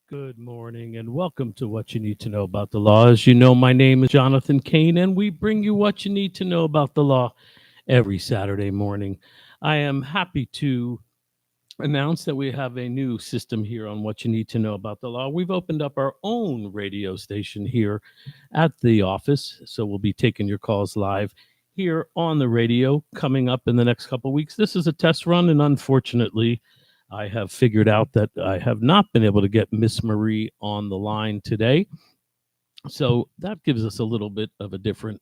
Good morning and welcome to What You Need to Know About the Law. As you know, my name is Jonathan Kane, and we bring you what you need to know about the law every Saturday morning. I am happy to announce that we have a new system here on What You Need to Know About the Law. We've opened up our own radio station here at the office, so we'll be taking your calls live here on the radio coming up in the next couple of weeks. This is a test run, and unfortunately, I have figured out that I have not been able to get Miss Marie on the line today. So that gives us a little bit of a different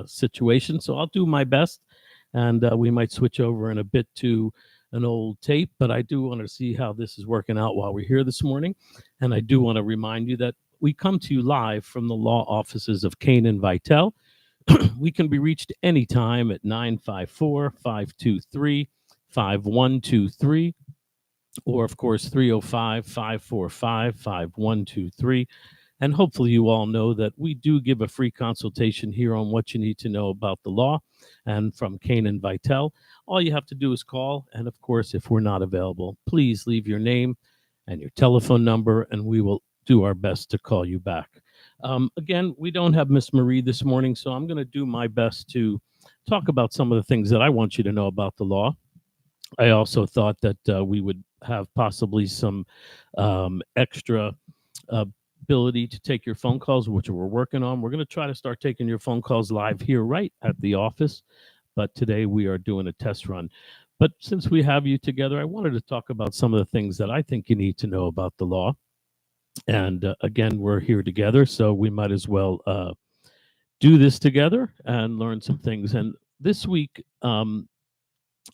situation. So I'll do my best, and we might switch over in a bit to an old tape. But I do want to see how this is working out while we're here this morning. And I do want to remind you that we come to you live from the law offices of Kane and Vitell. We can be reached anytime at 954-523-5123, or of course 305-545-5123. And hopefully you all know that we do give a free consultation here on what you need to know about the law. And from Kane and Vitell, all you have to do is call. And of course, if we're not available, please leave your name and your telephone number, and we will do our best to call you back. Again, we don't have Miss Marie this morning, so I'm going to do my best to talk about some of the things that I want you to know about the law. I also thought that we would have possibly some extra ability to take your phone calls, which we're working on. We're going to try to start taking your phone calls live here right at the office, but today we are doing a test run. But since we have you together, I wanted to talk about some of the things that I think you need to know about the law. And again, we're here together, so we might as well do this together and learn some things. And this week,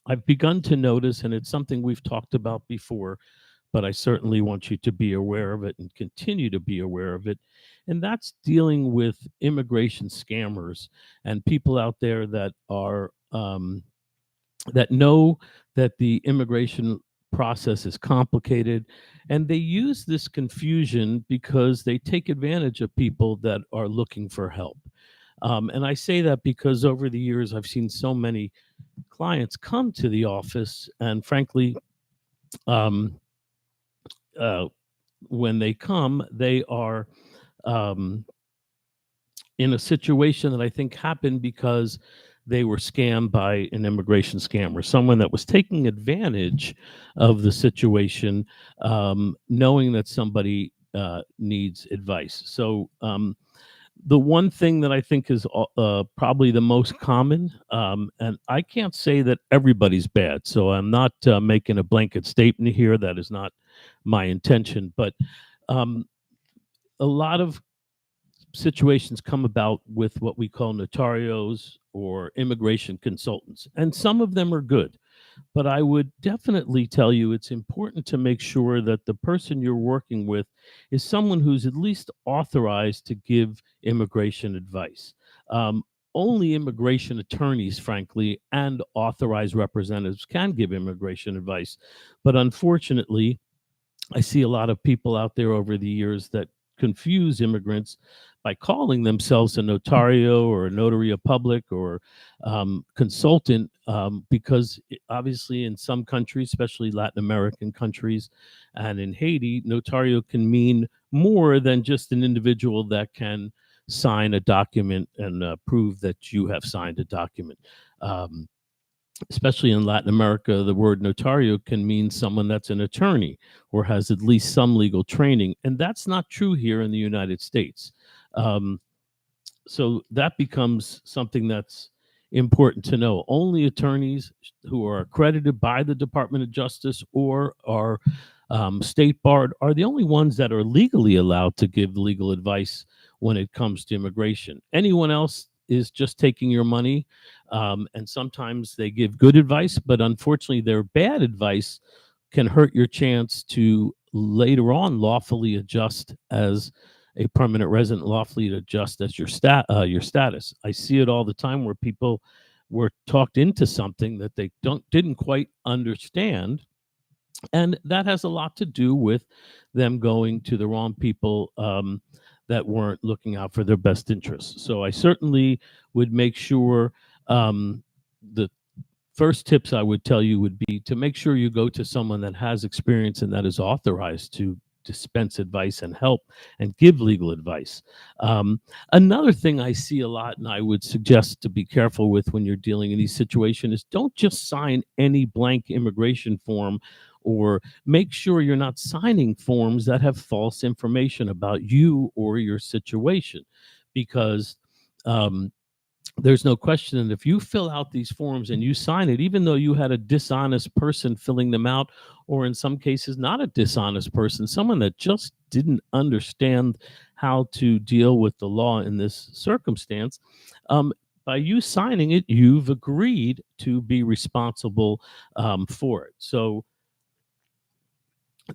I've begun to notice, and it's something we've talked about before, but I certainly want you to be aware of it and continue to be aware of it. And that's dealing with immigration scammers and people out there that are that know that the immigration process is complicated, and they use this confusion because they take advantage of people that are looking for help. And I say that because over the years I've seen so many clients come to the office, and frankly, um, uh, when they come, they are um, in a situation that I think happened because they were scammed by an immigration scammer, someone that was taking advantage of the situation, knowing that somebody needs advice. So, the one thing that I think is probably the most common, and I can't say that everybody's bad, so I'm not making a blanket statement here. That is not my intention, but um, a lot of situations come about with what we call notarios or immigration consultants, and some of them are good. But I would definitely tell you it's important to make sure that the person you're working with is someone who's at least authorized to give immigration advice. Um, Only immigration attorneys, frankly, and authorized representatives can give immigration advice. But unfortunately, I see a lot of people out there over the years that confuse immigrants by calling themselves a notario or a notary public or consultant, because obviously in some countries, especially Latin American countries and in Haiti, notario can mean more than just an individual that can sign a document and prove that you have signed a document. Um, Especially in Latin America, the word notario can mean someone that's an attorney or has at least some legal training. And that's not true here in the United States. Um, so that becomes something that's important to know. Only attorneys who are accredited by the Department of Justice or are state barred are the only ones that are legally allowed to give legal advice when it comes to immigration. Anyone else is just taking your money, and sometimes they give good advice, but unfortunately, their bad advice can hurt your chance to later on lawfully adjust as a permanent resident, lawfully adjust as your status. I see it all the time where people were talked into something that they didn't quite understand, and that has a lot to do with them going to the wrong people, that weren't looking out for their best interests. So I certainly would make sure, the first tips I would tell you would be to make sure you go to someone that has experience and that is authorized dispense advice and help and give legal advice. Um, Another thing I see a lot, and I would suggest to be careful with when you're dealing in these situations, is don't just sign any blank immigration form, or make sure you're not signing forms that have false information about you or your situation, because um, there's no question that if you fill out these forms and you sign it, even though you had a dishonest person filling them out, or in some cases, not a dishonest person, someone that just didn't understand how to deal with the law in this circumstance, um, by you signing it, you've agreed to be responsible for it. So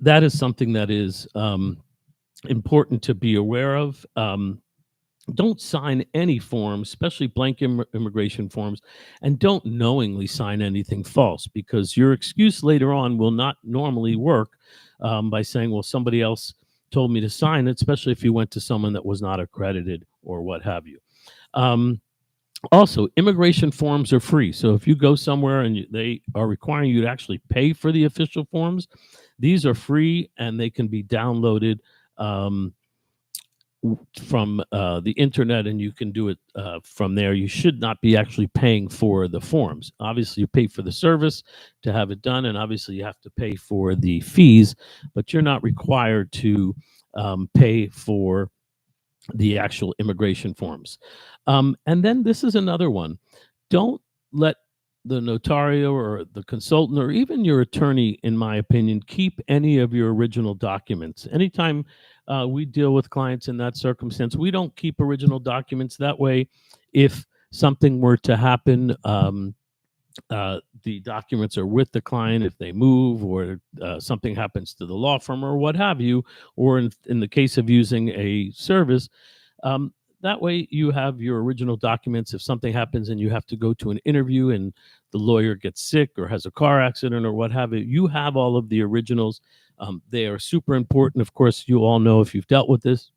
that is something that is important to be aware of. Don't sign any forms, especially blank immigration forms, and don't knowingly sign anything false, because your excuse later on will not normally work by saying, well, somebody else told me to sign it, especially if you went to someone that was not accredited or what have you. Um, Also, immigration forms are free. So if you go somewhere and they are requiring you to actually pay for the official forms, these are free and they can be downloaded Um, from the internet, and you can do it from there. You should not be actually paying for the forms. Obviously, you pay for the service to have it done, and obviously, you have to pay for the fees, but you're not required to pay for the actual immigration forms. And then this is another one. Don't let the notario or the consultant or even your attorney, in my opinion, keep any of your original documents. Anytime we deal with clients in that circumstance, we don't keep original documents. That way, if something were to happen, the documents are with the client. If they move, or something happens to the law firm or what have you, or in the case of using a service, um, that way you have your original documents. If something happens and you have to go to an interview and the lawyer gets sick or has a car accident or what have you, you have all of the originals. They are super important. Of course, you all know, if you've dealt with this,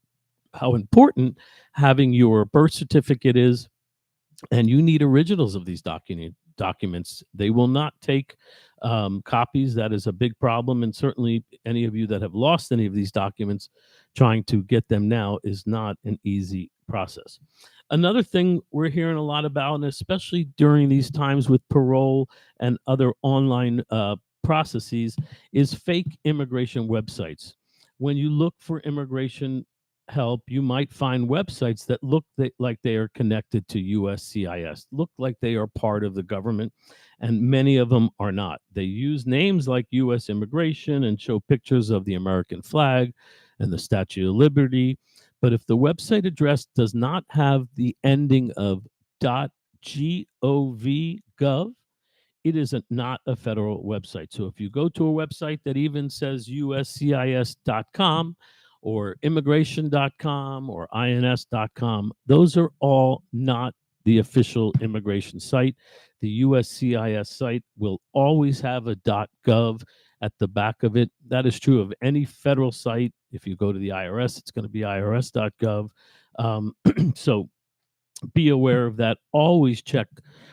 how important having your birth certificate is, and you need originals of these documents. They will not take copies. That is a big problem, and certainly any of you that have lost any of these documents, trying to get them now is not an easy process. Another thing we're hearing a lot about, and especially during these times with parole and other online processes, is fake immigration websites. When you look for immigration help, you might find websites that look like they are connected to USCIS, look like they are part of the government, and many of them are not. They use names like US Immigration and show pictures of the American flag and the Statue of Liberty. But if the website address does not have the ending of .gov, it is not a federal website. So if you go to a website that even says uscis.com or immigration.com or ins.com, those are all not the official immigration site. The USCIS site will always have a .gov at the back of it. That is true of any federal site. If you go to the IRS, it's going to be irs.gov. So be aware of that. Always check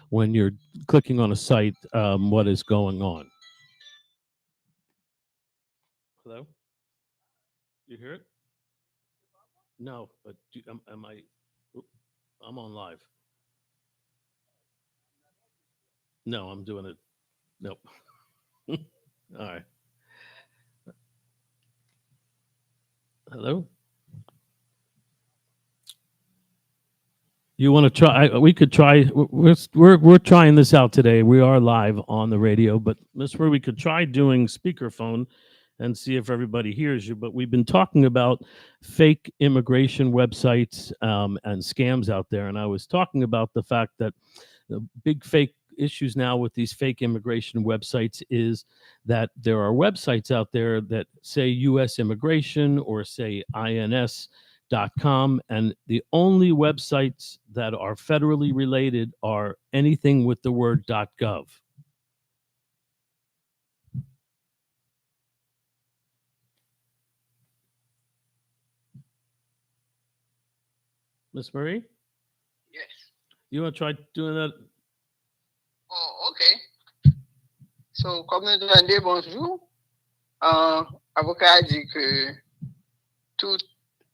when you're clicking on a site what is going on. Hello? You hear it? No, but am I? I'm on live. No, I'm doing it. Nope. All right. Hello? You want to try? We could try. We're trying this out today. We are live on the radio, but this where we could try doing speakerphone and see if everybody hears you. But we've been talking about fake immigration websites and scams out there, and I was talking about the fact that the big fake issues now with these fake immigration websites is that there are websites out there that say U.S. immigration or say ins.com, and the only websites that are federally related are anything with the word .gov. Miss Marie, Yes. you want to try doing that? Oh, ok. So, comme nous demandons bonjour, avocat a dit que tout,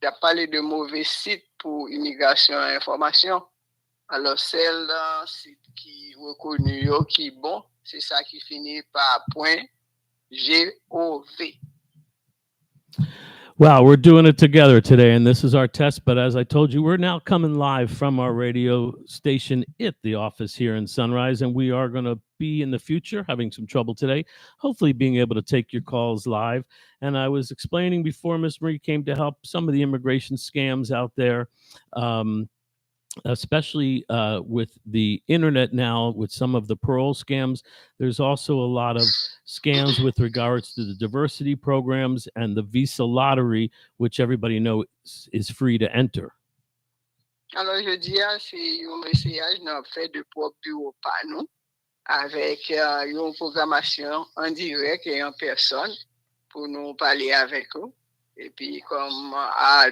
il a parlé de mauvais sites pour immigration et information. Alors, celle site qui est reconnu, qui est bon, c'est ça qui finit par .gov. Wow, we're doing it together today, and this is our test. But as I told you, we're now coming live from our radio station at the office here in Sunrise, and we are going to be in the future having some trouble today, hopefully being able to take your calls live. And I was explaining before Miss Marie came to help some of the immigration scams out there. Especially with the internet now, with some of the parole scams. There's also a lot of scams with regards to the diversity programs and the visa lottery, which everybody knows is free to enter. Alors, je dis, c'est un message nous fait de propre bureau par nous, avec une programmation en direct et en personne pour nous parler avec eux. Et puis, comme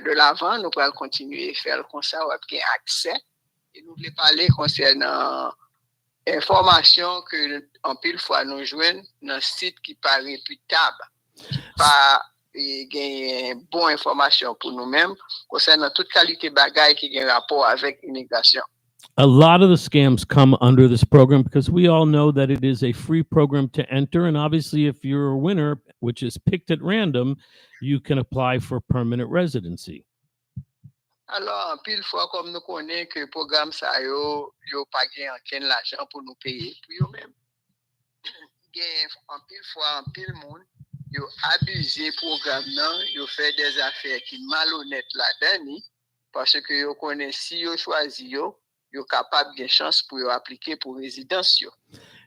de l'avant, nous allons continuer à faire comme ça, on va avoir accès. Et nous voulons parler concernant information que en pile fois nous joignent dans un site qui pas réputable, qui pas gagne bonne information pour nous-mêmes concernant toute qualité bagaille qui a rapport avec immigration. A lot of the scams come under this program because we all know that it is a free program to enter. And obviously, if you're a winner, which is picked at random, you can apply for permanent residency. Alors, en pile fois, comme nous connaissons que le programme, ça, yo pas gagné l'argent pour nous payer pour eux-mêmes. En pile fois, en pile monde, yo abusé programme, yo fait des affaires qui malhonnêtes là-dedans, parce que yo connaît si yo choisi yo capable de chance pour yo appliquer pour résidence yo.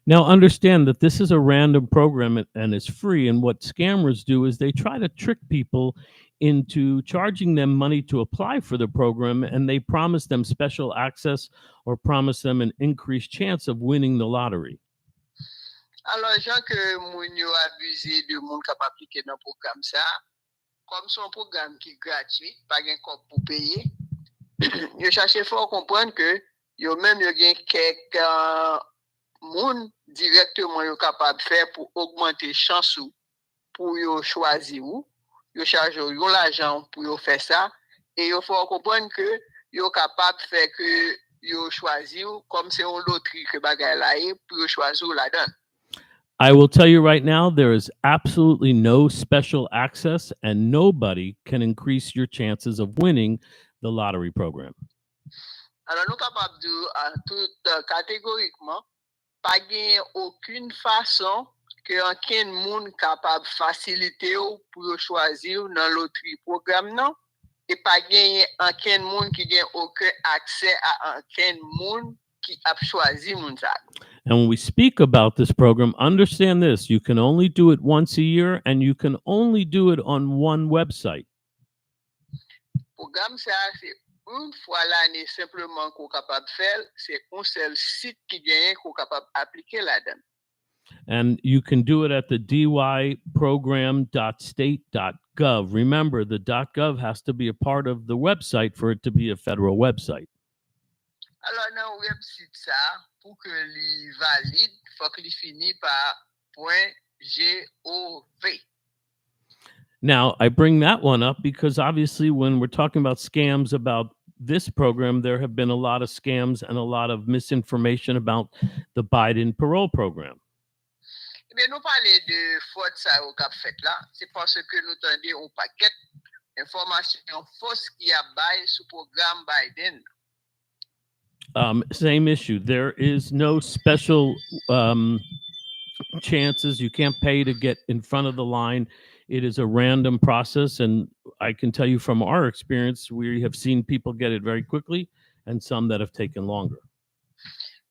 Now, understand that this is a random program and it's free. And what scammers do is they try to trick people into charging them money to apply for the program, and they promise them special access or promise them an increased chance of winning the lottery. Alors, gens que moun yo abusé de moun capable appliquer dans programme ça, comme son programme qui est gratuit, pas gen quoi pour payer, yo cherche fort comprendre que yo même yo gen quelques moun directement yo capable faire pour augmenter chance ou pour yo choisir ou yo charge yo l'argent pour yo faire ça et yo faut comprendre que yo capable faire que yo choisir comme c'est une loterie que bagay là pour yo choisir là-dedans. I will tell you right now, there is absolutely no special access and nobody can increase your chances of winning the lottery program. Alors nous capable de tout catégoriquement pas gain aucune façon que aucun monde capable faciliter pour choisir dans loterie programme non et pas gagner aucun monde qui gagne aucun accès à aucun monde qui a choisi monde ça. And when we speak about this program, understand this: you can only do it once a year and you can only do it on one website. Programme ça c'est une fois l'année simplement qu'on capable faire, c'est un seul site qui gagne qu'on capable appliquer là-dedans. And you can do it at the dyprogram.state.gov. Remember, the .gov has to be a part of the website for it to be a federal website. Alors, dans le website, ça, pour que les valide, il faut qu'il finisse par .gov. Now, I bring that one up because obviously when we're talking about scams about this program, there have been a lot of scams and a lot of misinformation about the Biden parole program. Eh bien, nous parler de faute ça au cap fait là, c'est parce que nous tendons un paquet d'informations fausses qui a bail sur programme Biden. Same issue. There is no special chances. You can't pay to get in front of the line. It is a random process. And I can tell you from our experience, we have seen people get it very quickly and some that have taken longer.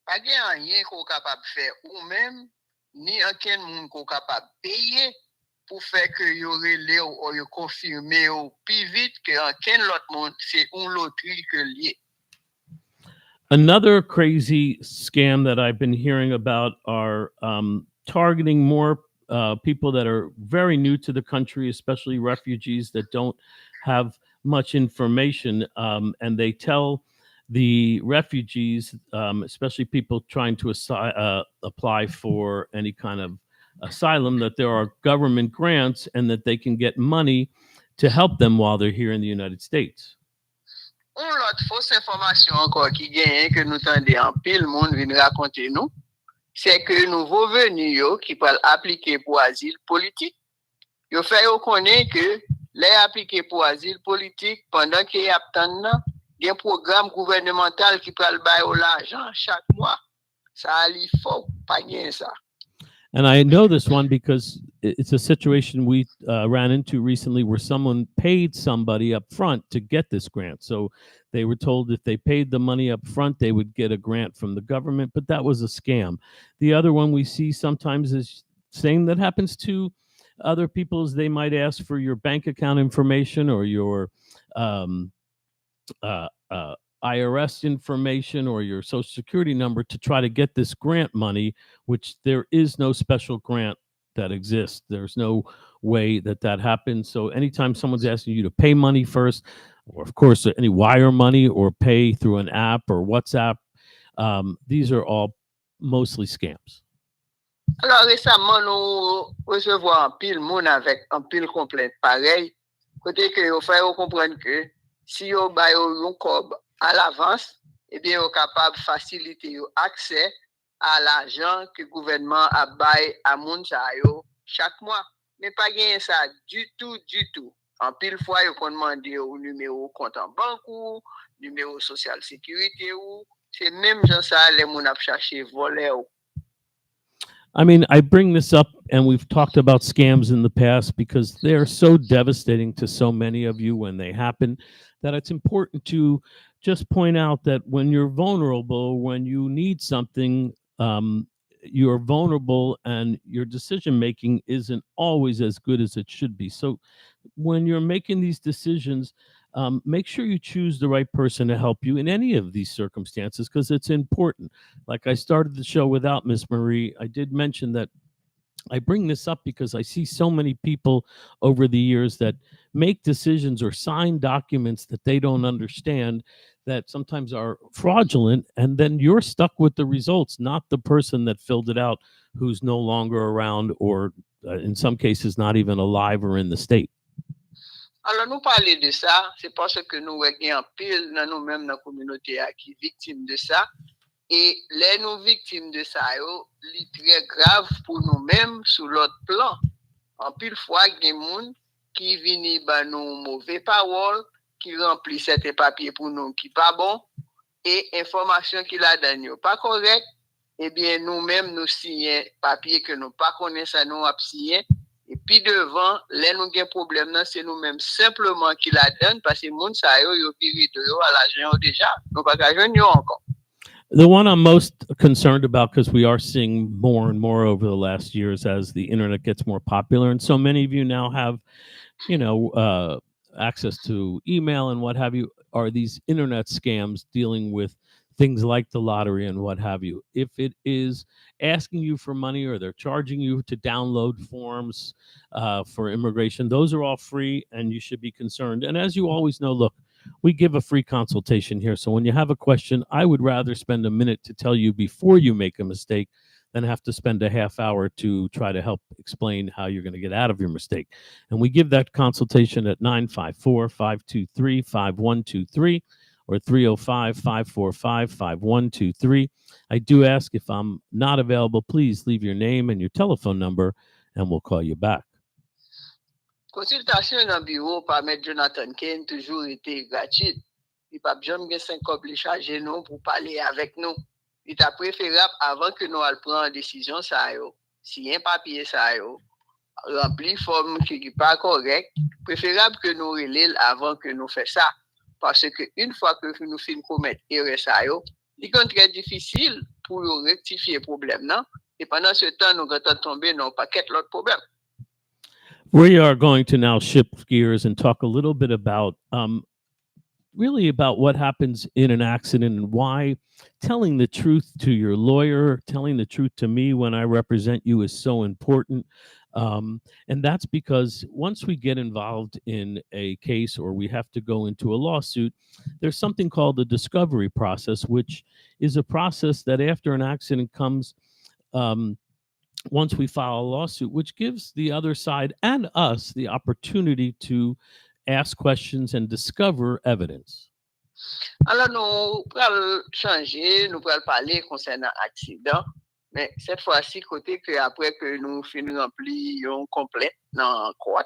Pas rien qu'on capable faire ou même ni aucun monde qu'on capable payer pour faire que yo relé ou yo confirmer ou plus vite que aucun l'autre monde, c'est une loterie que lié. Another crazy scam that I've been hearing about are targeting more people that are very new to the country, especially refugees that don't have much information. And they tell the refugees, especially people trying to apply for any kind of asylum, that there are government grants and that they can get money to help them while they're here in the United States. On l'autre fausse information encore qui gagne que nous tendez en pile monde vient raconter nous, c'est que nouveau venu yo qui peut appliquer pour asile politique, yo fait yo connaît que les appliquer pour asile politique pendant qu'il attend il y a un programme gouvernemental qui peut le bailler l'argent chaque mois. Ça il faut pas gagner ça. And I know this one because it's a situation we ran into recently where someone paid somebody up front to get this grant. So they were told if they paid the money up front, they would get a grant from the government, but that was a scam. The other one we see sometimes is same that happens to other people is they might ask for your bank account information or your um, IRS information or your social security number to try to get this grant money, which there is no special grant that exists. There's no way that that happens. So anytime someone's asking you to pay money first, or of course any wire money or pay through an app or WhatsApp, these are all mostly scams. Alors récemment, nous recevons un pile monde avec un pile complainte pareil. Côté que vous faites comprendre que si vous avez un cob à l'avance, eh bien, vous êtes capable de faciliter l'accès à l'argent que le gouvernement a baillé à moun chaque mois. Mais pas gagner ça du tout. En pile fois, vous pouvez demander au numéro compte en banque ou numéro social sécurité ou c'est même gens ça les moun a cherché voler. I mean, I bring this up, and we've talked about scams in the past because they're so devastating to so many of you when they happen that it's important to just point out that when you're vulnerable, when you need something, you're vulnerable and your decision making isn't always as good as it should be. So when you're making these decisions, make sure you choose the right person to help you in any of these circumstances because it's important. Like I started the show without Miss Marie, I did mention that I bring this up because I see so many people over the years that make decisions or sign documents that they don't understand that sometimes are fraudulent, and then you're stuck with the results, not the person that filled it out who's no longer around or in some cases not even alive or in the state. Alors, nous parler de ça, c'est parce que nous avons un pile dans nous-mêmes dans la communauté qui est victime de ça. Et les nous victimes de ça, c'est très grave pour nous-mêmes sur l'autre plan. En pile fois, il y a des gens qui viennent par nous mauvaises paroles, qui remplissent certains papiers pour nous qui pas bon, et information qui la donnent pas correct. Eh bien, nous-mêmes, nous signons papier que nous pas connaissons, nous avons signé. Et puis devant, là nous avons un problème, c'est nous-mêmes simplement qui la donnent parce que les gens ça yo viré de yo à l'argent déjà. Nous pas qu'à joindre encore. The one I'm most concerned about, because we are seeing more and more over the last years as the internet gets more popular, and so many of you now have, access to email and what have you, are these internet scams dealing with things like the lottery and what have you. If it is asking you for money or they're charging you to download forms for immigration, those are all free and you should be concerned. And as you always know, look, we give a free consultation here. So when you have a question, I would rather spend a minute to tell you before you make a mistake than have to spend a half hour to try to help explain how you're going to get out of your mistake. And we give that consultation at 954-523-5123 or 305-545-5123. I do ask if I'm not available, please leave your name and your telephone number and we'll call you back. Consultation dans le bureau par M. Jonathan Kane toujours été gratuite. Il pas jamais gen 5 cop li charger nous pour parler avec nous. Il est préférable avant que nous allions prendre décision ça yo. Si un papier ça yo rempli forme qui n'est pas correct, préférable que nous relève avant que nous fassions ça. Parce que une fois que nous finissons commettre erreur ça yo, il est très difficile pour rectifier le problème non. Et pendant ce temps nous allons tomber dans un paquet d'autres problèmes. We are going to now shift gears and talk a little bit about really about what happens in an accident and why telling the truth to your lawyer, telling the truth to me when I represent you is so important. And that's because once we get involved in a case or we have to go into a lawsuit, there's something called the discovery process, which is a process that after an accident comes once we file a lawsuit, which gives the other side and us the opportunity to ask questions and discover evidence. Alors, nous allons changer, nous allons parler concernant l'accident, mais cette fois-ci, côté que après que nous finissons remplir un complet dans le court,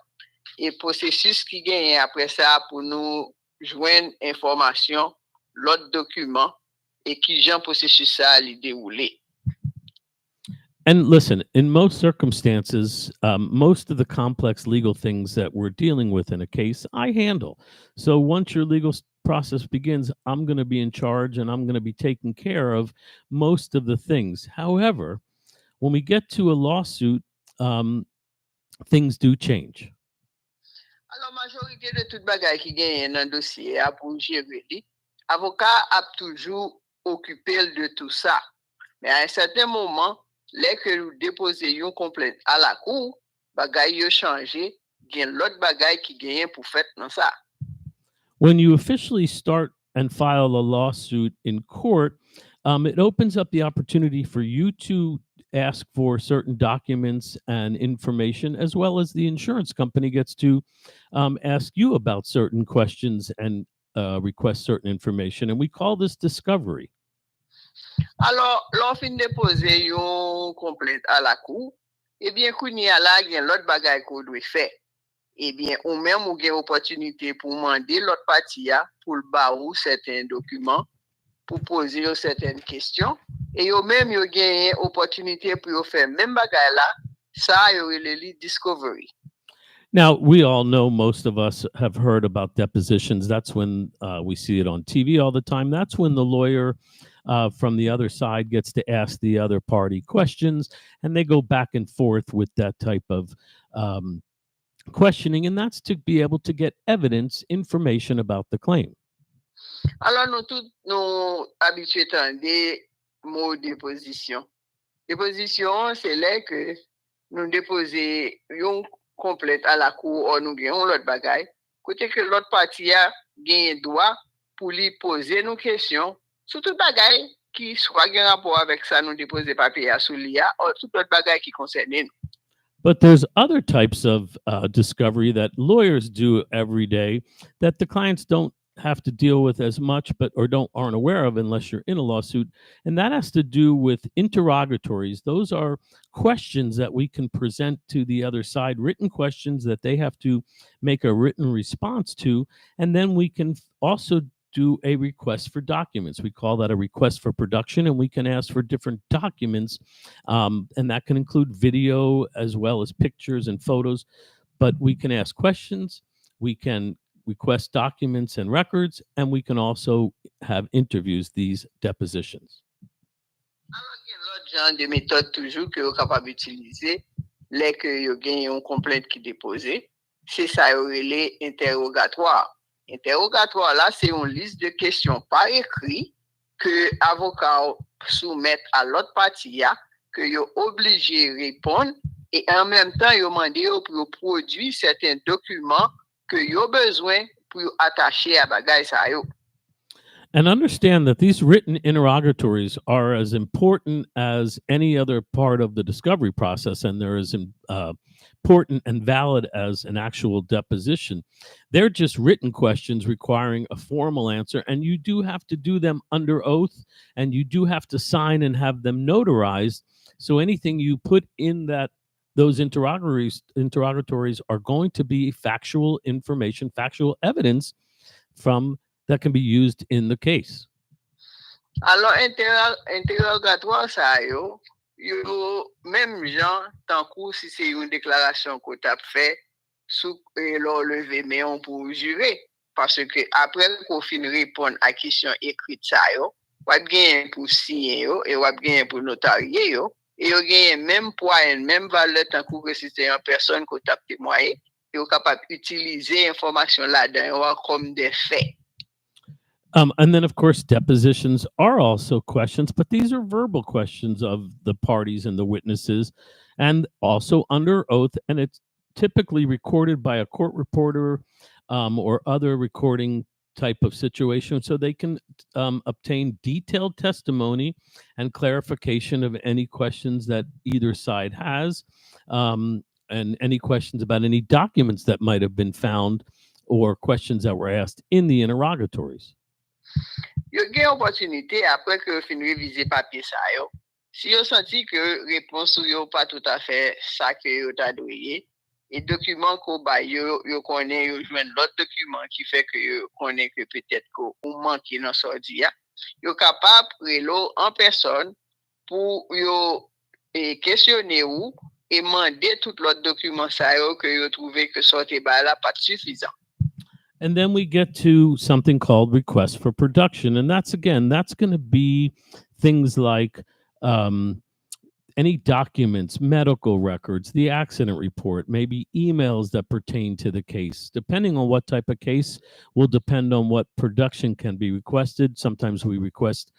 et processus qui gagne après ça pour nous joindre information, l'autre document, et qui genre processus ça à dérouler. And listen, in most circumstances, most of the complex legal things that we're dealing with in a case, I handle. So once your legal process begins, I'm going to be in charge and I'm going to be taking care of most of the things. However, when we get to a lawsuit, things do change. Alors, majorité de tout bagage qui gagne dans le dossier pour gérer, avocat a toujours occupé de tout ça. Mais à un certain moment, dès que vous déposez une complainte à la cour, bagay yo changé, gen l'autre bagay qui gagne pour faire dans ça. When you officially start and file a lawsuit in court, it opens up the opportunity for you to ask for certain documents and information, as well as the insurance company gets to ask you about certain questions and request certain information. And we call this discovery. Alors, l'on fin déposer une complainte à la cour, eh bien, kouni a la gen l'autre bagay qu'on doit faire. Eh bien, ou même ou gen opportunité pour demander l'autre partie pour le barou certains documents, pour poser certaines questions, et yo même yo gen opportunité pour faire même bagay là, ça yo le discovery. Now, we all know, most of us have heard about depositions. That's when we see it on TV all the time. That's when the lawyer from the other side gets to ask the other party questions, and they go back and forth with that type of questioning, and that's to be able to get evidence, information about the claim. Alors, nous tous nous habitués à des mots déposition. Déposition, c'est là que nous déposons une complète à la cour ou nous gagnons l'autre bagaille. Côté que l'autre partie a gagné droit pour lui poser nos questions sur tout bagaille qui soit en rapport avec ça, nous déposer papier à sous l'IA ou tout autre bagaille qui concerne nous. But there's other types of discovery that lawyers do every day that the clients don't have to deal with as much, but or aren't aware of unless you're in a lawsuit, and that has to do with interrogatories. Those are questions that we can present to the other side, written questions that they have to make a written response to, and then we can also do a request for documents. We call that a request for production, and we can ask for different documents, and that can include video as well as pictures and photos. But we can ask questions, we can request documents and records, and we can also have interviews, these depositions. L'autre genre de méthode toujours que vous êtes capable d'utiliser, les que vous gagnez une complainte qui est déposée, c'est ça, les interrogatoires. Interrogatoire, là, c'est une liste de questions par écrit que l'avocat soumet à l'autre partie, que vous obligé de répondre, et en même temps, vous demandez pour produire certains documents que vous avez besoin pour attacher à bagay sa yo. And understand that these written interrogatories are as important as any other part of the discovery process, and they're as important and valid as an actual deposition. They're just written questions requiring a formal answer, and you do have to do them under oath, and you do have to sign and have them notarized. So anything you put in those interrogatories are going to be factual information, factual evidence from that can be used in the case. Alors, interrogatoire, ça yo même gens, tant que si c'est une déclaration que tu as fait, sous leur lever main pour jurer. Parce que après qu'on finit répondre à la question écrite, ça yo, ou bien pour signer yo, et ou bien pour notarier yo, et yo gagne même poids, même valeur, tant que si c'est une personne que tu as témoigné, et ou capable d'utiliser l'information là-dedans comme des faits. And then, of course, depositions are also questions, but these are verbal questions of the parties and the witnesses, and also under oath. And it's typically recorded by a court reporter or other recording type of situation, so they can obtain detailed testimony and clarification of any questions that either side has, and any questions about any documents that might have been found or questions that were asked in the interrogatories. Yo gen opportunité après que fin réviser papier ça yo. Si yo senti que réponse yo pas tout à fait ça que yo t'a doué et document ko ba yo connaît yo joindre l'autre document qui fait que yo connaît que peut-être ko ou manqué dans sorti ya. Yo capable relo en personne pour yo questionner ou et demander tout l'autre document ça yo que yo trouvé que sorti ba là pas suffisant. And then we get to something called request for production. And that's going to be things like any documents, medical records, the accident report, maybe emails that pertain to the case. Depending on what type of case will depend on what production can be requested. Sometimes we request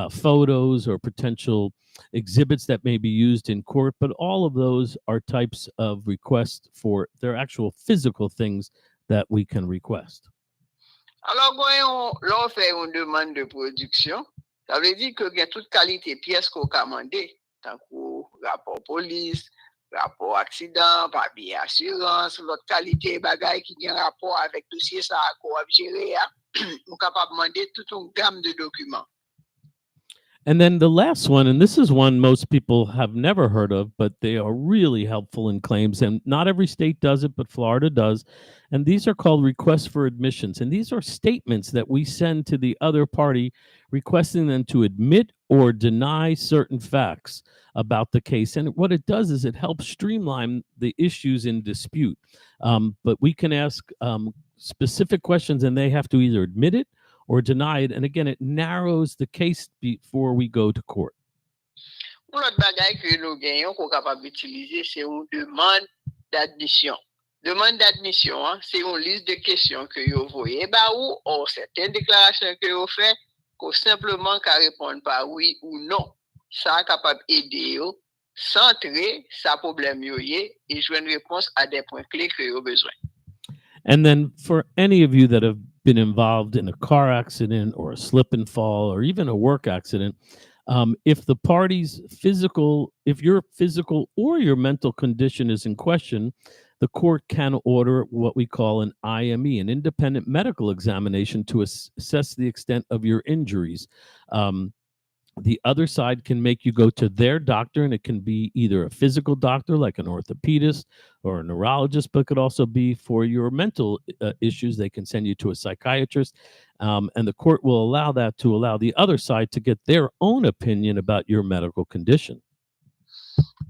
photos or potential exhibits that may be used in court, but all of those are types of requests for their actual physical things that we can request. Alors, l'on fait une demande de production, ça veut dire que il y a toute qualité pièces qu'on commande, tant que rapport police, rapport accident, papier assurance, l'autre qualité bagaille qui a rapport avec dossier ça qu'on a géré, on capable demander toute une gamme de documents. And then the last one, and this is one most people have never heard of, but they are really helpful in claims. And not every state does it, but Florida does. And these are called requests for admissions. And these are statements that we send to the other party requesting them to admit or deny certain facts about the case. And what it does is it helps streamline the issues in dispute. But we can ask specific questions and they have to either admit it or denied. And again, it narrows the case before we go to court. L'autre bagaille que nous gagnons qu'on capable d'utiliser, c'est une demande d'admission. Demande d'admission, c'est une liste de questions que vous voyez ou certaines déclarations que vous faites, qu'on simplement qu'à répondre par oui ou non. Ça est capable d'aider vous, centrer sa problème et jouer une réponse à des points clés que vous avez besoin. And then for any of you that have been involved in a car accident or a slip and fall or even a work accident, if the party's if your physical or your mental condition is in question, the court can order what we call an IME, an independent medical examination to assess the extent of your injuries. The other side can make you go to their doctor, and it can be either a physical doctor like an orthopedist or a neurologist, but it could also be for your mental issues. They can send you to a psychiatrist, and the court will allow that to allow the other side to get their own opinion about your medical condition.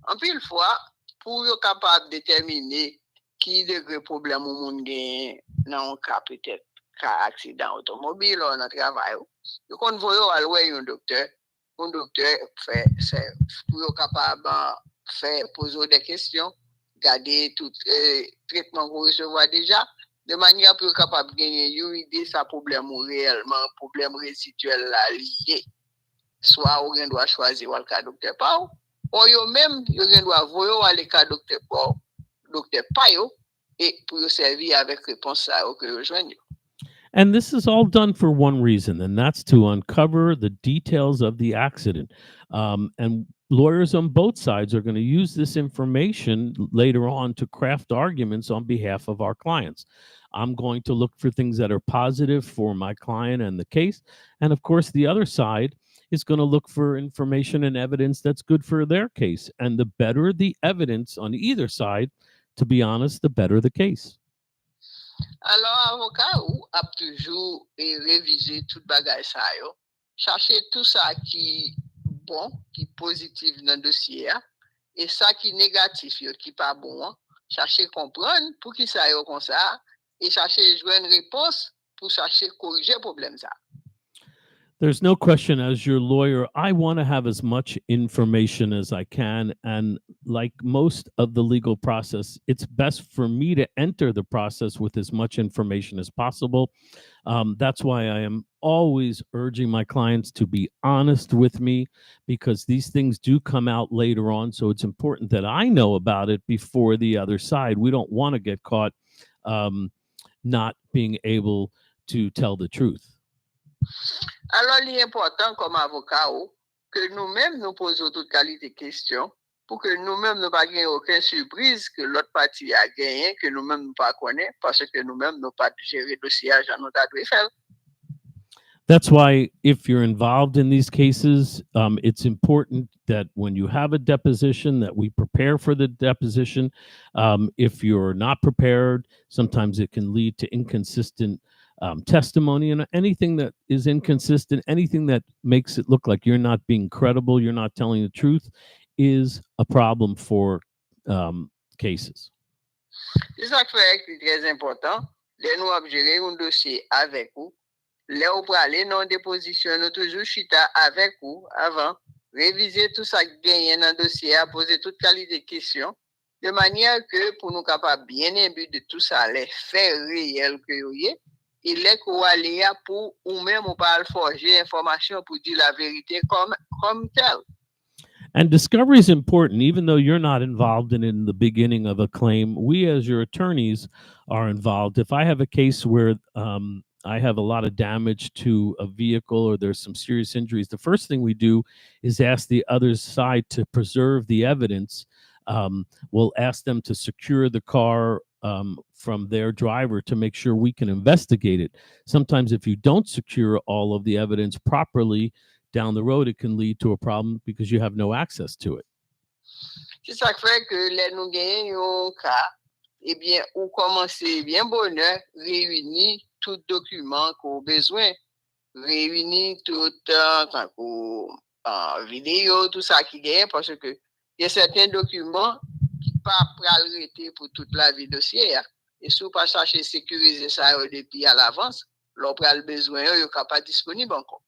En pile fois, pour être capable de déterminer qui degré problème au monde gagne dans un cas peut-être cas accident automobile ou dans travail, vous convoyez à un docteur. Un docteur fait pour être capable de faire poser des questions, garder tout traitement qu'on recevoir déjà, de manière pour être capable de gagner une idée sa problème réellement, problème résiduel là lié. Soit on doit choisir le cas docteur pas ou même on doit voir le cas docteur pas et pour servir avec réponse à que rejoindre. And this is all done for one reason, and that's to uncover the details of the accident. And lawyers on both sides are going to use this information later on to craft arguments on behalf of our clients. I'm going to look for things that are positive for my client and the case. And of course, the other side is going to look for information and evidence that's good for their case. And the better the evidence on either side, to be honest, the better the case. Alors, avocat a toujours révisé tout bagage ça yo, chercher tout ça qui bon, qui positif dans le dossier et ça qui négatif yo, qui pas bon, chercher comprendre pour qui ça yo comme ça et chercher jouer une réponse pour chercher corriger problème ça. There's no question, as your lawyer, I want to have as much information as I can. And like most of the legal process, it's best for me to enter the process with as much information as possible. That's why I am always urging my clients to be honest with me, because these things do come out later on. So it's important that I know about it before the other side. We don't want to get caught not being able to tell the truth. Alors, il est important comme avocat que nous-mêmes nous posons toute qualité de questions pour que nous-mêmes nous pas gagner aucune surprise que l'autre partie a gagné, que nous-mêmes nous pas connaît, parce que nous-mêmes nous pas gérer dossier à nous doit faire. That's why, if you're involved in these cases, it's important that when you have a deposition, that we prepare for the deposition. If you're not prepared, sometimes it can lead to inconsistent testimony, and anything that is inconsistent, anything that makes it look like you're not being credible, you're not telling the truth, is a problem for cases. C'est ça qui est très important. Les nous avons géré un dossier avec vous. Là, où pour aller dans déposition, nous toujours chita avec vous avant, réviser tout ça qui gagne dans le dossier, poser toute qualité de questions, de manière que pour nous capables bien imbu de tout ça, les faits réels que vous avez, il est qu'on aller pour ou même ou pas forger information pour dire la vérité comme tel. And discovery is important, even though you're not involved in the beginning of a claim. We, as your attorneys, are involved. If I have a case where I have a lot of damage to a vehicle or there's some serious injuries, the first thing we do is ask the other side to preserve the evidence. We'll ask them to secure the car from their driver to make sure we can investigate it. Sometimes, if you don't secure all of the evidence properly, down the road, it can lead to a problem because you have no access to it. C'est ça qui fait que les nous gagnons un cas, eh bien, on commence bien bonheur, réunir tout document qu'on a besoin, réunir tout vidéo, tout ça qui gagne, parce que il y a certains documents qui ne peuvent pas arrêter pour toute la vie dossier. Et si on pas chercher à sécuriser ça depuis à l'avance, l'on prend le besoin, il n'est pas disponible encore.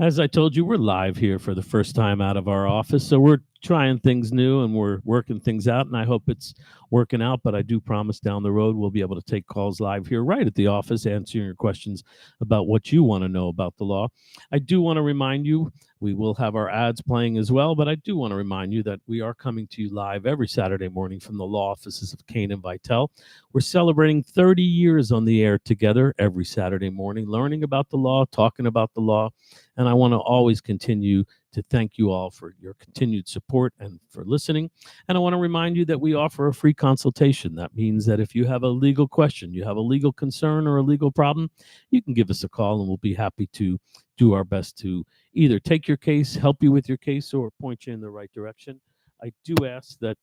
As I told you, we're live here for the first time out of our office, so we're trying things new and we're working things out, and I hope it's working out. But I do promise down the road we'll be able to take calls live here right at the office, answering your questions about what you want to know about the law. I do want to remind you, we will have our ads playing as well, but I do want to remind you that we are coming to you live every Saturday morning from the law offices of Kane and Vitell. We're celebrating 30 years on the air together every Saturday morning, learning about the law, talking about the law, and I want to always continue to thank you all for your continued support and for listening. And I want to remind you that we offer a free consultation. That means that if you have a legal question, you have a legal concern or a legal problem, you can give us a call and we'll be happy to do our best to either take your case, help you with your case, or point you in the right direction. I do ask that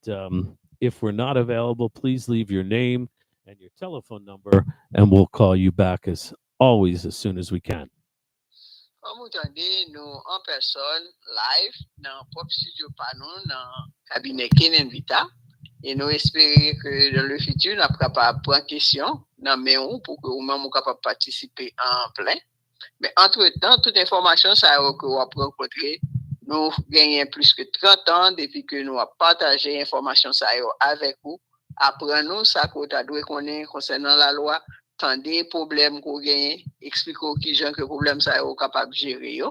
if we're not available, please leave your name and your telephone number, and we'll call you back as always as soon as we can. Comme vous entendez, nous en personne, live, dans le propre studio Panon, dans le cabinet Kenen Vita. Et nous espérons que dans le futur, nous sommes capables de prendre question dans le pour que nous soyons capables de participer en plein. Mais entre-temps, toute information ça que vous avez rencontré, nous gagnons plus que 30 ans depuis que nous avons partagé l'information ça avec vous. Apprenez-nous ça que vous devez connaître concernant la loi. Tant des problèmes qu'on gagne, expliquer qui gens que problème ça est capable de gérer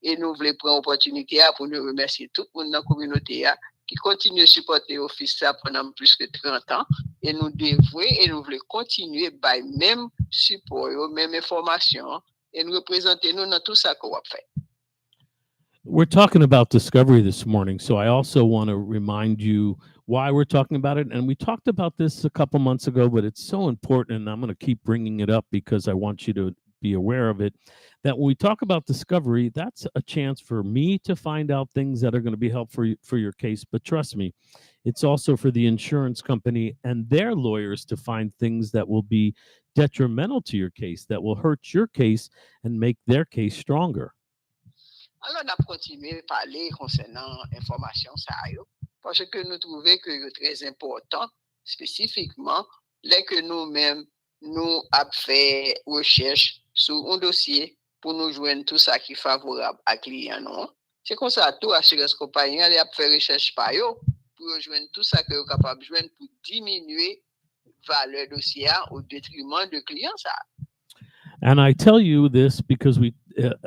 et nous voulons prendre l'opportunité pour nous remercier tout le monde dans la communauté qui continue à supporter l'office ça pendant plus que 30 ans et nous dévouer et nous voulons continuer by même support, même information et nous représenter nous dans tout ça qu'on va faire. We're talking about discovery this morning, so I also want to remind you why we're talking about it. And we talked about this a couple months ago, but it's so important, and I'm going to keep bringing it up because I want you to be aware of it, that when we talk about discovery, that's a chance for me to find out things that are going to be helpful for your case. But trust me, it's also for the insurance company and their lawyers to find things that will be detrimental to your case, that will hurt your case and make their case stronger. Alors, on a continué à parler concernant l'information, parce que nous trouvons que c'est très important, spécifiquement, dès que nous-mêmes, nous avons fait recherche sur un dossier pour nous joindre tout ça qui est favorable à client. C'est comme ça, tout assurance compagnie, elle a fait recherche par eux pour joindre tout ça que vous êtes capable de joindre pour diminuer la valeur dossier au détriment de client. And I tell you this because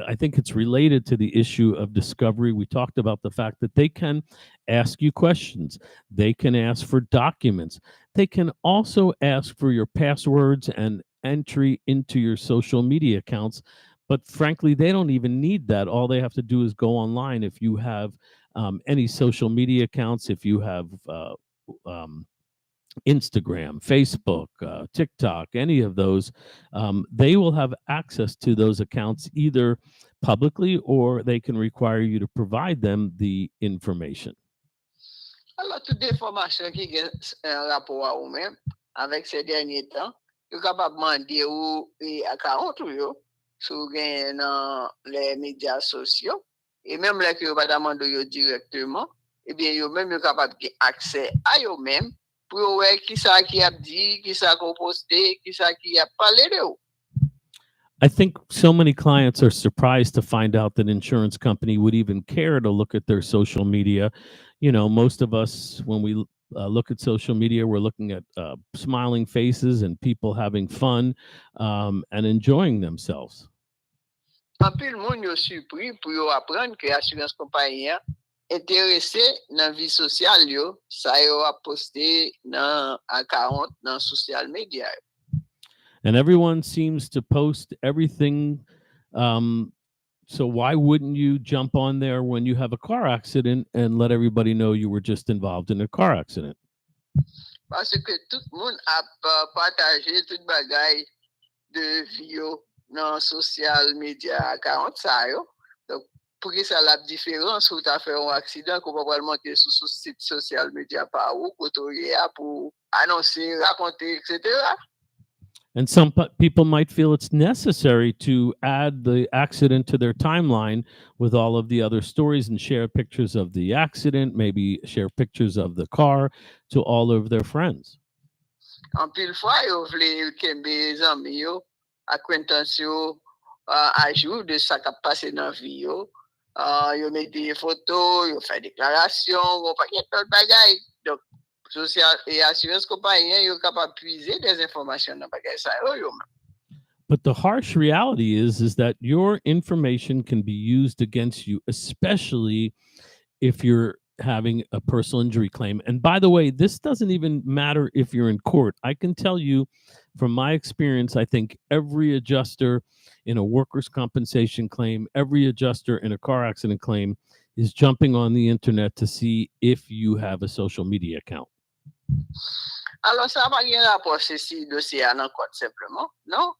I think it's related to the issue of discovery. We talked about the fact that they can ask you questions. They can ask for documents. They can also ask for your passwords and entry into your social media accounts. But frankly, they don't even need that. All they have to do is go online. If you have any social media accounts, if you have um, Instagram, Facebook, TikTok, any of those, they will have access to those accounts either publicly or they can require you to provide them the information. Alors, toute information qui a un rapport à vous-même avec ces derniers temps, vous êtes capable de demander ou à 40 ou sur les médias sociaux. Et même là que vous pas demander directement, eh bien, vous même capable de accès à eux-mêmes pour voir qui ça qui a dit, qui ça qu'on posté, qui ça qui a parlé de vous. I think so many clients are surprised to find out that an insurance company would even care to look at their social media. You know, most of us, when we look at social media, we're looking at smiling faces and people having fun and enjoying themselves. En plus, le monde est surpris pour apprendre que l'assurance compagnie intéressé dans la vie sociale, ça a posté dans account dans social media. And everyone seems to post everything. So why wouldn't you jump on there when you have a car accident and let everybody know you were just involved in a car accident? Parce que tout le monde a partagé toute bagaille de vie dans social media account ça yo. Donc pour que ça la différence ou t'as fait un accident qu'on va monter sur ce site social media par où pour annoncer, raconter, etc. And some people might feel it's necessary to add the accident to their timeline with all of the other stories and share pictures of the accident, maybe share pictures of the car to all of their friends. En pile fois, yo vle kembe zanmi yo, acquaintance yo, à jour de ça qui a passé dans la vie yo. Yo met des photos, yo fait déclaration, yo paquet de bagaille. Donc, social et assurance compagnie, yo capable puiser des informations dans bagaille ça yo. But the harsh reality is that your information can be used against you, especially if you're having a personal injury claim. And by the way, this doesn't even matter if you're in court. I can tell you from my experience, I think every adjuster in a workers' compensation claim, every adjuster in a car accident claim is jumping on the internet to see if you have a social media account. Alors, ça va rien rapport ceci dossier à n'importe simplement, non?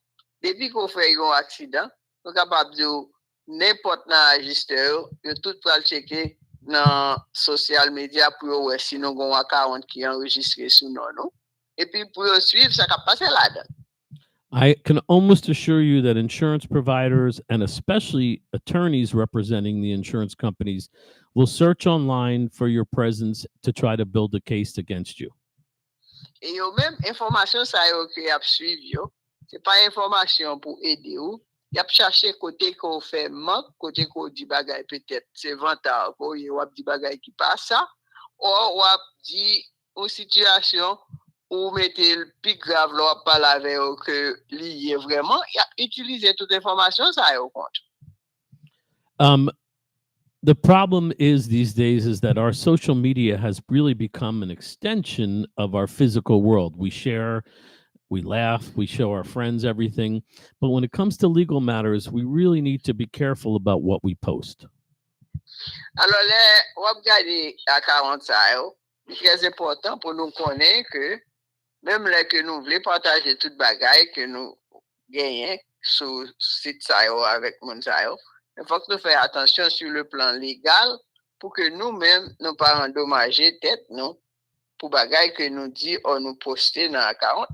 Depuis qu'on fait un accident, on est capable de n'importe un registre, de tout pour checker dans social media pour voir si nous avons un account qui est enregistré sous nous. Et puis pour suivre ça qui passe là-dedans. I can almost assure you that insurance providers and especially attorneys representing the insurance companies will search online for your presence to try to build a case against you. Et yo même information ça yo qui a suivre c'est pas information pour aider ou y a chercher côté qu'on fait manque côté qu'on dit bagay peut-être c'est vantard ko y a dit bagay qui passe ça ou a dit une situation ou mettez le plus grave là pas la avec que lié vraiment y a utiliser toute information ça yo compte. The problem is these days is that our social media has really become an extension of our physical world. We share, we laugh, we show our friends everything. But when it comes to legal matters, we really need to be careful about what we post. Alors, on va regarder à 40 ça, c'est très important pour nous connaître que même là que nous voulons partager toute bagaille que nous gagnons sur le site ça avec mon ça, il faut que nous fassions attention sur le plan légal pour que nous-mêmes nous pas endommager tête nous pour bagaille que nous dit ou nous poster dans 40.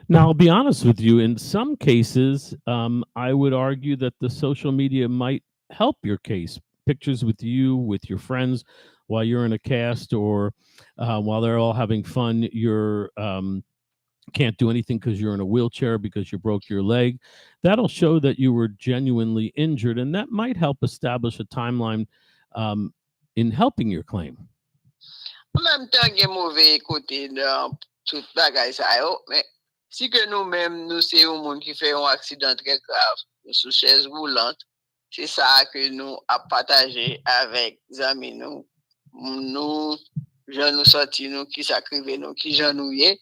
Now, I'll be honest with you. In some cases, I would argue that the social media might help your case. Pictures with you, with your friends, while you're in a cast or while they're all having fun. You're can't do anything because you're in a wheelchair because you broke your leg. That'll show that you were genuinely injured, and that might help establish a timeline in helping your claim. En même temps, il y a mauvais côté dans toute bagaille ça, mais si que nous-mêmes, nous c'est un monde qui fait un accident très grave sous chaise roulante, c'est ça que nous a partagé avec les amis nous. Nous, gens nous sortis nous, qui s'acrivent nous, qui gens nous y est,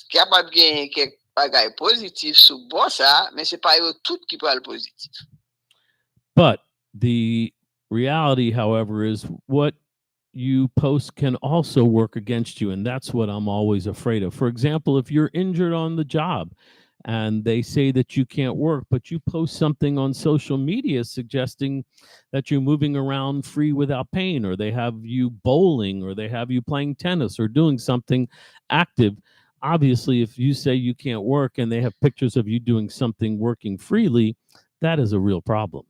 capable de gagner quelques bagailles positifs sous bon ça, mais c'est pas eux tout qui parlent positif. But the Reality, however, is what you post can also work against you. And that's what I'm always afraid of. For example, if you're injured on the job and they say that you can't work, but you post something on social media suggesting that you're moving around free without pain, or they have you bowling, or they have you playing tennis, or doing something active. Obviously, if you say you can't work and they have pictures of you doing something working freely, that is a real problem.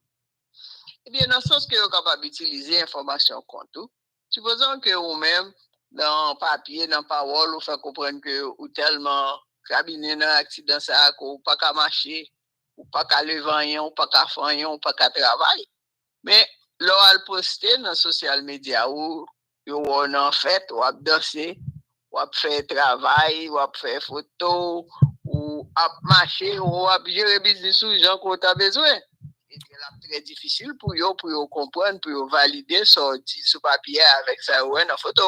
Ebyen, nan sens ke yo kapab itilize informasyon kontou, supozon ke ou men, nan papye, nan parol, ou fè kompren ke ou telman kabine nan aksidans sa ak, ou pa ka mache, ou pa ka levanyan, ou pa ka fanyan, ou pa ka travay. Men, lo al poste nan sosyal media ou, yo nan fèt, wap danse, wap fè travay, wap fè foto, ou ap mache, ou wap jere biznis ou jan ko ta bezwen. Très difficile pour yo comprendre, pour yo valider so dit sous papier avec ça ouais dans photo.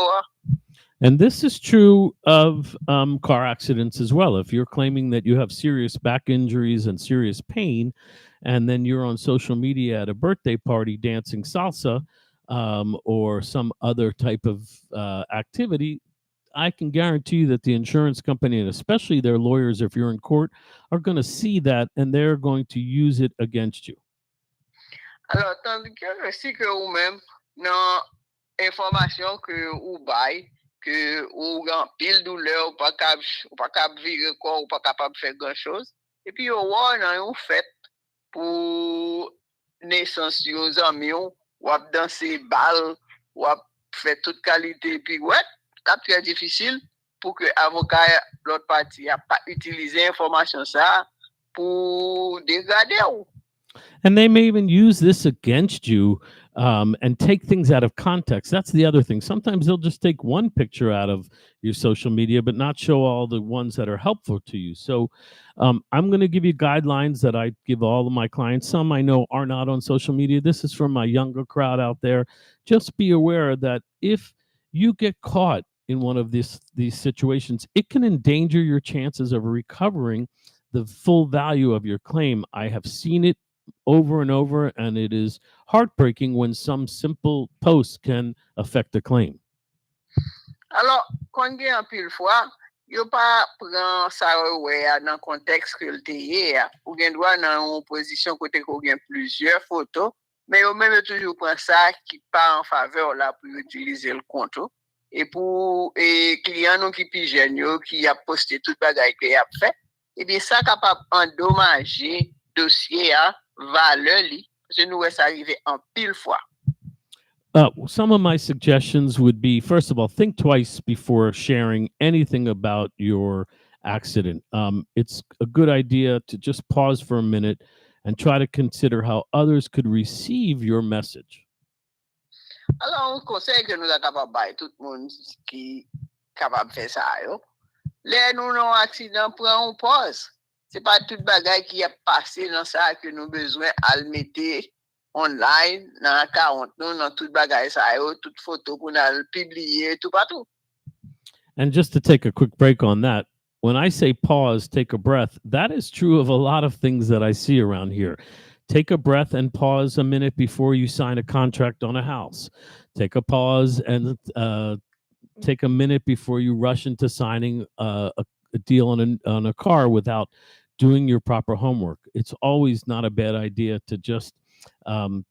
And this is true of car accidents as well. If you're claiming that you have serious back injuries and serious pain, and then you're on social media at a birthday party dancing salsa or some other type of activity, I can guarantee you that the insurance company, and especially their lawyers, if you're in court, are going to see that and they're going to use it against you. Alors, tandis que si que ou même, non, information que ou bail, que ou gan pile douleur, ou pas cap virer corps, ou pas capable de faire grand chose, et puis ou nan yon fait pour naissance yon zami ou ap danser bal, ou ap fait toute qualité, puis ouais, c'est très difficile pour que avocat l'autre partie a pas utiliser information ça pour dégrader ou. And they may even use this against you and take things out of context. That's the other thing. Sometimes they'll just take one picture out of your social media, but not show all the ones that are helpful to you. So I'm going to give you guidelines that I give all of my clients. Some I know are not on social media. This is from my younger crowd out there. Just be aware that if you get caught in one of these situations, it can endanger your chances of recovering the full value of your claim. I have seen it over and over, and it is heartbreaking when some simple post can affect a claim. Alors, kon gen an pil fwa, yo pa pran sa wè nan konteks ke lte ye, ou gen dwa nan yon posisyon kote ko gen plusieurs photos, mais yo même toujours pran sa ki pa en faveur la pou utiliser le konto. Et pour client nou ki pi jen yo, ki a posté tout bagay ke a fait, et bien ça capable endommager dossier a valeur li, parce que nous ça arrivé en pile fois. Some of my suggestions would be, first of all, think twice before sharing anything about your accident. It's a good idea to just pause for a minute and try to consider how others could receive your message. Alors, un conseil que nous sommes capables de faire, tout le monde qui est capable de faire ça, là, nous avons un accident, prend une pause. Ce n'est pas tout bagage qui a passé dans ça que nous avons besoin de le mettre online, dans l'account, dans tout bagage, ça, toute photo qu'on a publié, tout partout. And just to take a quick break on that, when I say pause, take a breath, that is true of a lot of things that I see around here. Take a breath and pause a minute before you sign a contract on a house. Take a pause and take a minute before you rush into signing a deal on a car without doing your proper homework. It's always not a bad idea to just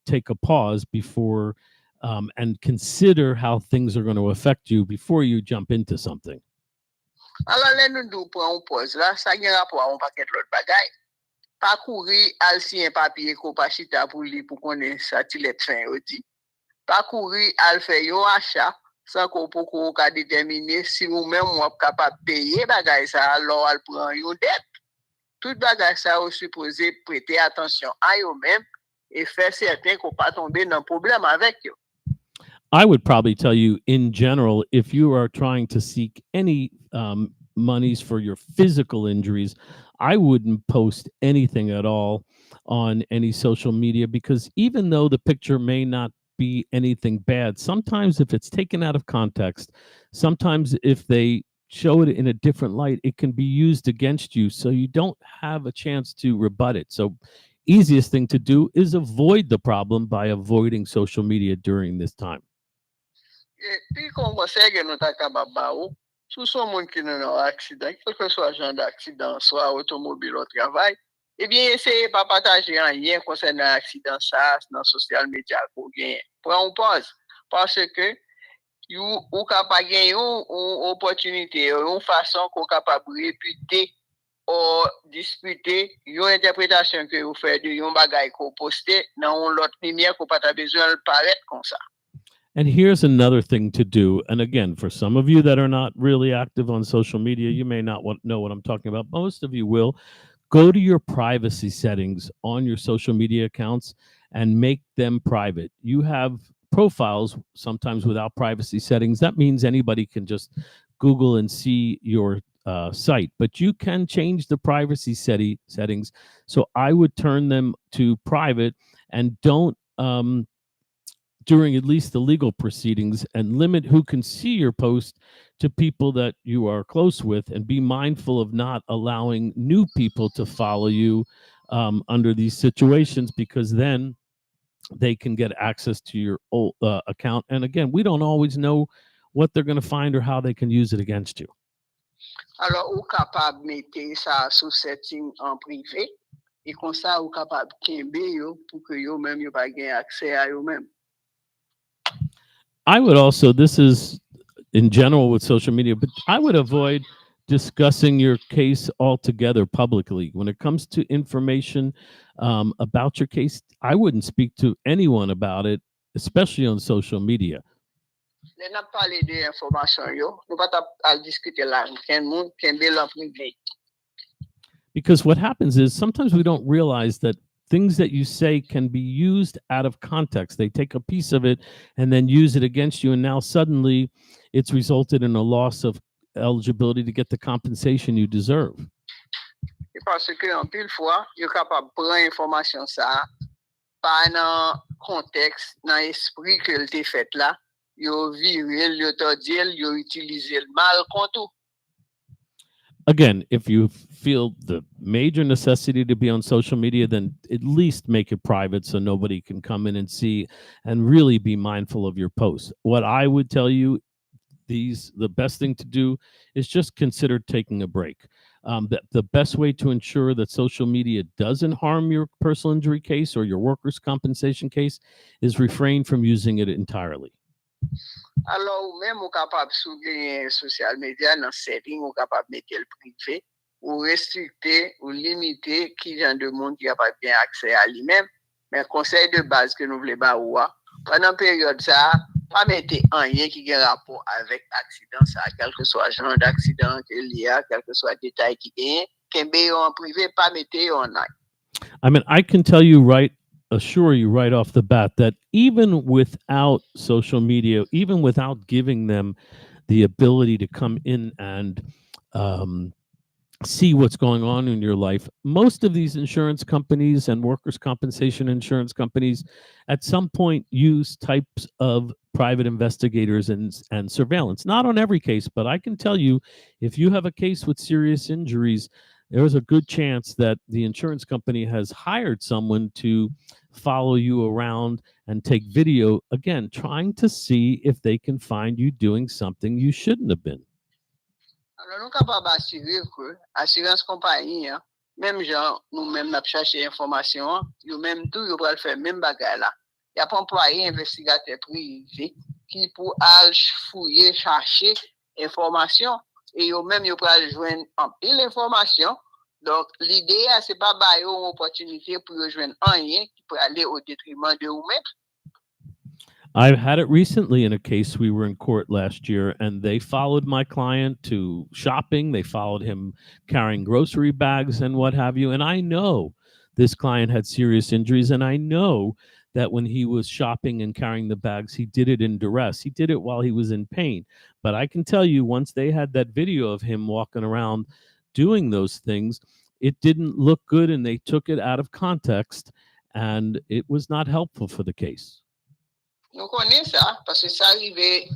take a pause before and consider how things are going to affect you before you jump into something. Alors, là, nous devons prendre une pause. Là, ça a un rapport à un paquet de l'autre bagaille. Pas courir, al si un papier qu'on pas chita pour lui pour qu'on ait sa tilette fin aussi. Pas courir, al faire yon achat sans qu'on peut qu'on déterminer si vous-même ou capable de payer bagaille ça, alors al prend yon dette. Tout bagaille ça est supposé prêter attention à eux-mêmes et faire certain qu'on pas tomber dans problème avec eux. I would probably tell you in general, if you are trying to seek any monies for your physical injuries, I wouldn't post anything at all on any social media, because even though the picture may not be anything bad, sometimes if it's taken out of context, sometimes if they show it in a different light, it can be used against you. So you don't have a chance to rebut it. So easiest thing to do is avoid the problem by avoiding social media during this time. Pi kon konsey gen nou ta kapab ba ou, sou son moun ki nou nan aksidan, kel ke swa jan d'aksidan, swa otomobil ou travay, ebyen eseye pa pataje an yen konsen nan aksidan sa, nan sosyal medya ko gen. Pren ou pause, parce ke ou kapab gen yon opotunite, yon fason ko kapab repute ou dispute yon interpretasyon ke ou fè de yon bagay ko poste nan yon lot nimye ko pata bezwen paret kon sa. And here's another thing to do. And again, for some of you that are not really active on social media, you may not know what I'm talking about. Most of you will. Go to your privacy settings on your social media accounts and make them private. You have profiles sometimes without privacy settings. That means anybody can just Google and see your site, but you can change the privacy settings. So I would turn them to private and don't during at least the legal proceedings, and limit who can see your post to people that you are close with, and be mindful of not allowing new people to follow you under these situations, because then they can get access to your old account. And again, we don't always know what they're going to find or how they can use it against you. Alors, ou kapab mette sa sou setting en privé, et kon sa ou kapab kembe yo pou ke yo même yo pa gen akse a yo même. I would also, this is in general with social media, but I would avoid discussing your case altogether publicly. When it comes to information about your case, I wouldn't speak to anyone about it, especially on social media. Le nap pale de informasyon yo, nou pa tap al diskute la, ken moun kembe lan privé. Because what happens is sometimes we don't realize that things that you say can be used out of context. They take a piece of it and then use it against you. And now suddenly it's resulted in a loss of eligibility to get the compensation you deserve. Parce que en pile fois, yo kapab pran informasyon sa, pa nan konteks, nan esprit ke l te fet la, yo virel, yo tordil, yo utilize l mal kontou. Again, if you feel the major necessity to be on social media, then at least make it private so nobody can come in and see, and really be mindful of your posts. What I would tell you, the best thing to do is just consider taking a break. The best way to ensure that social media doesn't harm your personal injury case or your workers' compensation case is refrain from using it entirely. Alors, ou même ou kapab sou gen social media nan setting, ou kapab mette l privé, ou restrikte, ou limite ki jan de moun ki kapab gen akse a li même. Men konsey de base ke nou vle ba ou a, pendant période sa, pa mette anyen ki gen rapport avec accident sa, kelke swa jan d'accident ke li a, kelke swa detay ki gen, kembe yo en privé, pa mette yo en ay. I mean, I can assure you right off the bat that even without social media, even without giving them the ability to come in and see what's going on in your life, most of these insurance companies and workers' compensation insurance companies at some point use types of private investigators and surveillance. Not on every case, but I can tell you, if you have a case with serious injuries, there's a good chance that the insurance company has hired someone to follow you around and take video, again, trying to see if they can find you doing something you shouldn't have been. Alors, nou kapab asire ke assurance compagnie, même jan nou même nap chache informasyon, yo même tou yo pral fè même bagay la. Y ap employé investigateur privé ki pou al fouye, chache informasyon, et yo même yo pral jwen an pile informasyon. Donc, l'idée, c'est pas ba yo une opportunité pour yo jwen anyen qui peut aller au détriment de ou même. I've had it recently in a case. We were in court last year, and they followed my client to shopping. They followed him carrying grocery bags and what have you. And I know this client had serious injuries, and I know that when he was shopping and carrying the bags, he did it in duress. He did it while he was in pain. But I can tell you, once they had that video of him walking around doing those things, it didn't look good, and they took it out of context, and it was not helpful for the case. Nou konen sa, parce que sa arrive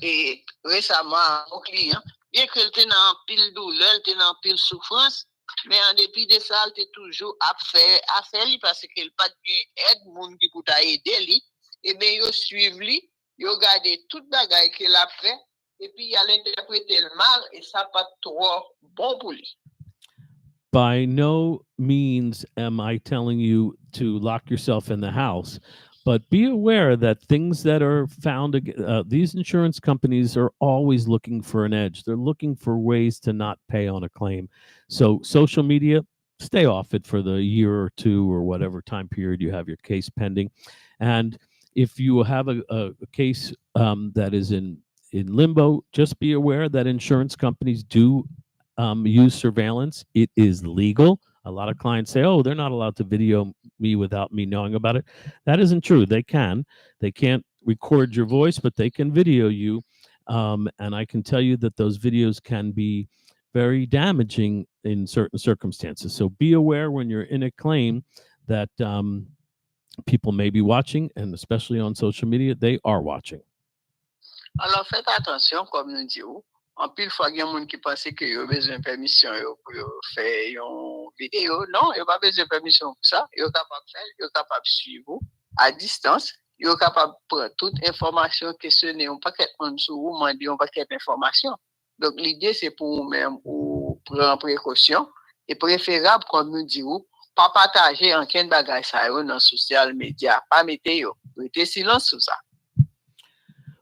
récemment au client, bien que te nan pile douleur, te nan pile souffrance, Mais en dépit de ça, il toujours à faire parce qu'il pas de aide monde qui pour aider lui. Et bien, il suivre lui, il regarde toute bagaille qu'il a fait et puis il a l'interprété le mal et ça pas trop bon pour lui. By no means am I telling you to lock yourself in the house, but be aware that things that are found, these insurance companies are always looking for an edge. They're looking for ways to not pay on a claim. So, social media, stay off it for the year or two or whatever time period you have your case pending. And if you have a case that is in limbo, just be aware that insurance companies do use surveillance. It is legal. A lot of clients say, "Oh, they're not allowed to video me without me knowing about it." That isn't true. They can. They can't record your voice, but they can video you. And I can tell you that those videos can be very damaging in certain circumstances. So be aware when you're in a claim that people may be watching, and especially on social media, they are watching. Alors faites attention, comme nous disons. En pile fois, il y a des gens qui pensent que vous avez besoin de permission pour faire une vidéo. Non, il n'y a pas besoin de permission pour ça. Vous êtes capable de faire, vous êtes capable de suivre à distance. Vous êtes capable de prendre toute information, questionner un paquet de sur vous, demander un paquet d'informations. Donc, l'idée, c'est pour vous-même, ou prendre précaution. Et préférable, comme nous disons, pas partager aucun bagage dans les social media. Pas mettre, restez silence sur ça.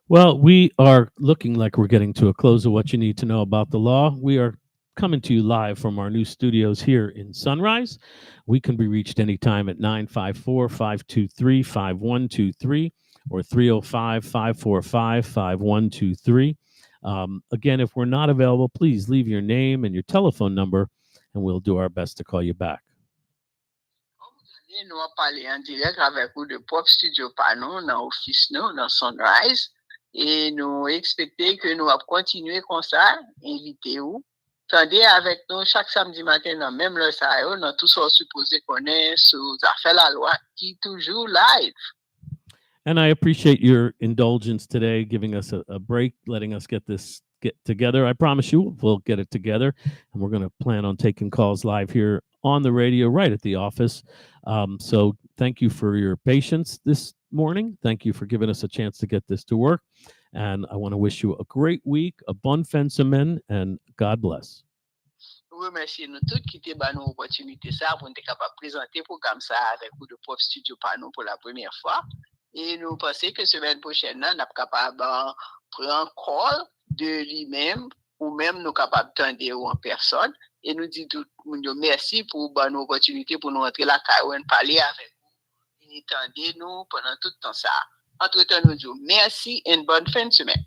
Well, we are looking like we're getting to a close of what you need to know about the law. We are coming to you live from our new studios here in Sunrise. We can be reached anytime at 954 523 5123 or 305 545 5123. Again, if we're not available, please leave your name and your telephone number, and we'll do our best to call you back. Nous allons parler en direct avec vous de Pop Studio Pano dans l'office, dans Sunrise. Et nous expectons que nous allons continuer comme ça, inviter vous. Tendez avec nous chaque samedi matin, dans même le ça, dans tout ce supposé qu'on est sur affaires la loi qui toujours live. And I appreciate your indulgence today, giving us a break, letting us get together. I promise you we'll get it together, and we're going to plan on taking calls live here on the radio right at the office. So thank you for your patience this morning. Thank you for giving us a chance to get this to work. And I want to wish you a great week, a bonne fin de semaine, and God bless. Nous remercions nous tous qui t'ont donné l'opportunité ça pour être capable de présenter le programme ça avec vous de Pop Studio Pano pour la première fois. Et nous pensons que semaine prochaine, nous sommes capables de prendre call de lui-même ou même nous capables d'entendre en personne. Et nous disons tout le monde merci pour une opportunité pour nous entrer la caille et parler avec vous. Et entendez nous pendant tout le temps ça. Entre-temps, nous disons merci et une bonne fin de semaine.